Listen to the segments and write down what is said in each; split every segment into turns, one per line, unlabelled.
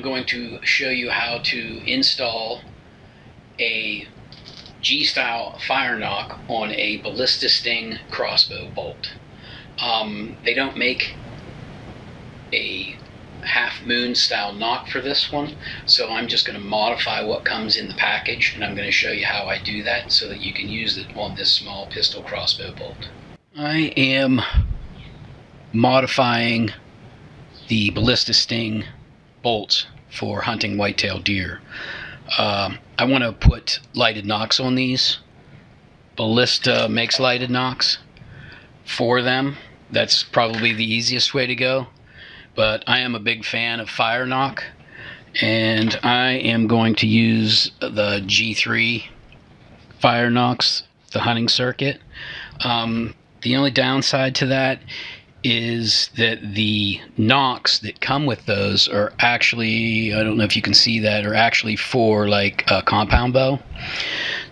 going to show you how to install a G-style Firenock on a Ballista Sting crossbow bolt. They don't make a half moon style nock for this one, so I'm just going to modify what comes in the package, and I'm going to show you how I do that so that you can use it on this small pistol crossbow bolt. I am modifying the Ballista Sting bolts for hunting whitetail deer. I want to put lighted nocks on these. Ballista makes lighted nocks for them. That's probably the easiest way to go. But I am a big fan of Firenock, and I am going to use the G3 Firenocks, the hunting circuit. The only downside to that is that the nocks that come with those are actually, I don't know if you can see that, are actually for like a compound bow.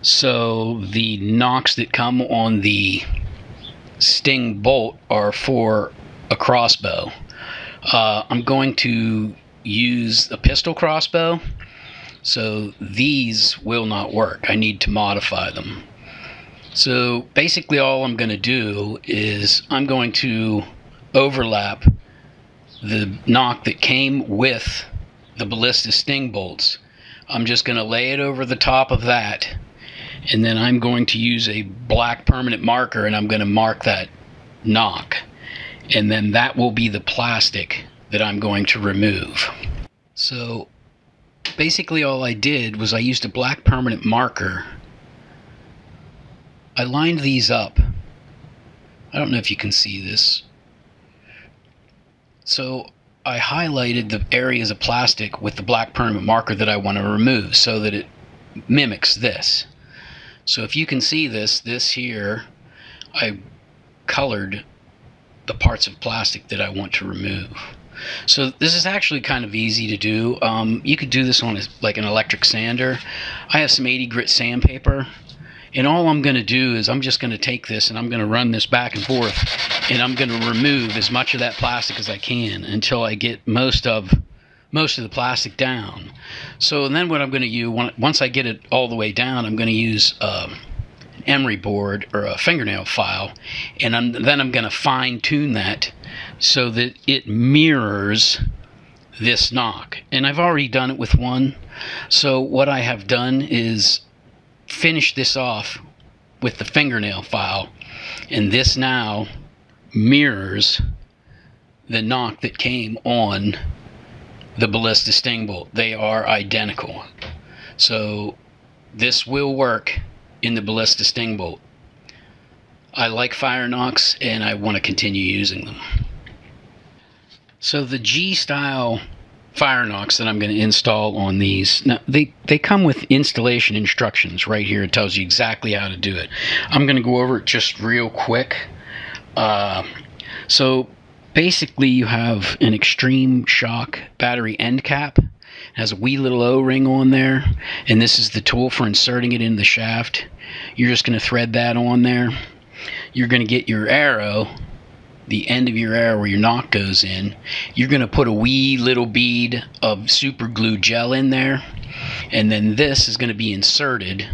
So the nocks that come on the Sting bolt are for a crossbow. I'm going to use a pistol crossbow, so these will not work. I need to modify them. So basically all I'm going to do is I'm going to overlap the nock that came with the Ballista Sting bolts. I'm just going to lay it over the top of that, and then I'm going to use a black permanent marker and I'm going to mark that nock, and then that will be the plastic that I'm going to remove. So basically all I did was I used a black permanent marker. I lined these up. I don't know if you can see this. So I highlighted the areas of plastic with the black permanent marker that I want to remove so that it mimics this. So if you can see this here, I colored the parts of plastic that I want to remove. So this is actually kind of easy to do. You could do this on like an electric sander. I have some 80 grit sandpaper, and all I'm going to do is I'm just going to take this and I'm going to run this back and forth, and I'm going to remove as much of that plastic as I can until I get most of the plastic down. So then what I'm going to use, once I get it all the way down, I'm going to use an emery board or a fingernail file, and then I'm going to fine tune that so that it mirrors this nock. And I've already done it with one. So what I have done is finish this off with the fingernail file, and this now mirrors the nock that came on the Ballista Sting bolt. They are identical. So this will work in the Ballista Sting bolt. I like Firenocks and I want to continue using them. So the G-style Firenocks that I'm going to install on these, now they come with installation instructions right here. It tells you exactly how to do it. I'm going to go over it just real quick. So basically you have an extreme shock battery end cap. It has a wee little O-ring on there, and this is the tool for inserting it in the shaft. You're just going to thread that on there. You're going to get your arrow, the end of your arrow where your nock goes in. You're going to put a wee little bead of super glue gel in there, and then this is going to be inserted,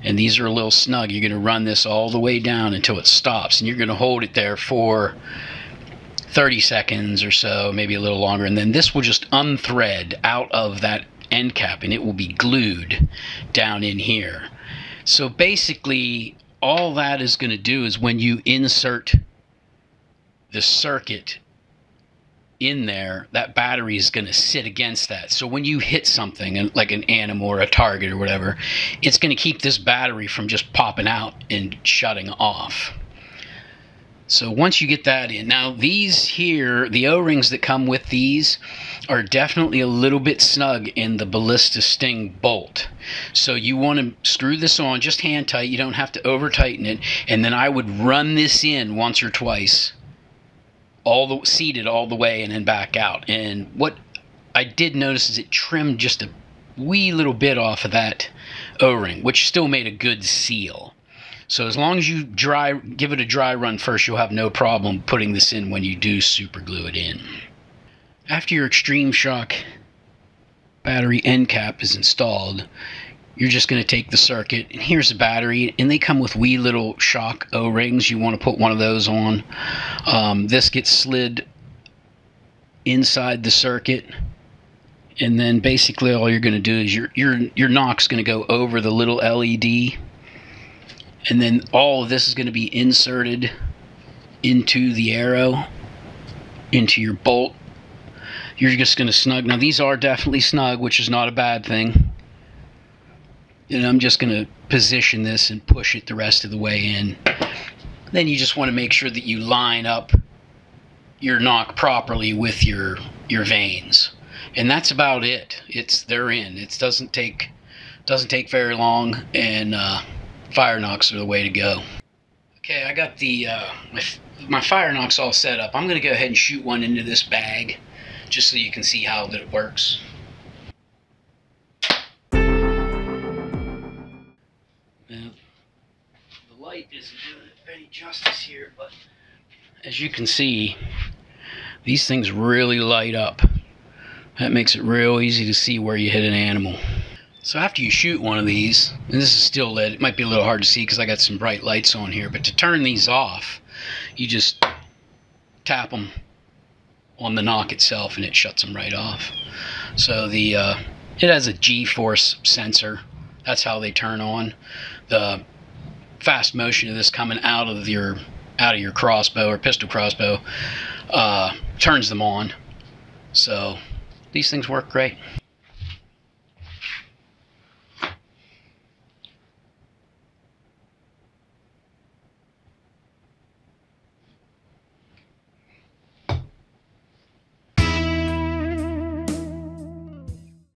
and these are a little snug. You're going to run this all the way down until it stops, and you're going to hold it there for 30 seconds or so, maybe a little longer, and then this will just unthread out of that end cap and it will be glued down in here. So basically all that is going to do is when you insert the circuit in there, that battery is going to sit against that. So when you hit something like an animal or a target or whatever, it's going to keep this battery from just popping out and shutting off. So once you get that in, now these here, the O-rings that come with these are definitely a little bit snug in the Ballista Sting bolt. So you want to screw this on just hand tight. You don't have to over tighten it. And then I would run this in once or twice, seated all the way and then back out. And what I did notice is it trimmed just a wee little bit off of that O-ring, which still made a good seal. So as long as you give it a dry run first, you'll have no problem putting this in when you do super glue it in. After your extreme shock battery end cap is installed, you're just going to take the circuit, and here's the battery, and they come with wee little shock O-rings. You want to put one of those on. This gets slid inside the circuit, and then basically all you're going to do is your nock's going to go over the little LED, and then all of this is going to be inserted into the arrow, into your bolt. You're just going to snug. Now these are definitely snug, which is not a bad thing. And I'm just going to position this and push it the rest of the way in. Then you just want to make sure that you line up your nock properly with your vanes. And that's about it. They're in. It doesn't take very long, and Firenocks are the way to go. Okay, I got the my Firenocks all set up. I'm going to go ahead and shoot one into this bag, just so you can see how that it works. Now, the light isn't doing it any justice here, but as you can see, these things really light up. That makes it real easy to see where you hit an animal. So after you shoot one of these, and this is still lit, it might be a little hard to see because I got some bright lights on here, but to turn these off, you just tap them on the nock itself and it shuts them right off. So it has a G-force sensor. That's how they turn on. The fast motion of this coming out of your crossbow or pistol crossbow turns them on. So these things work great.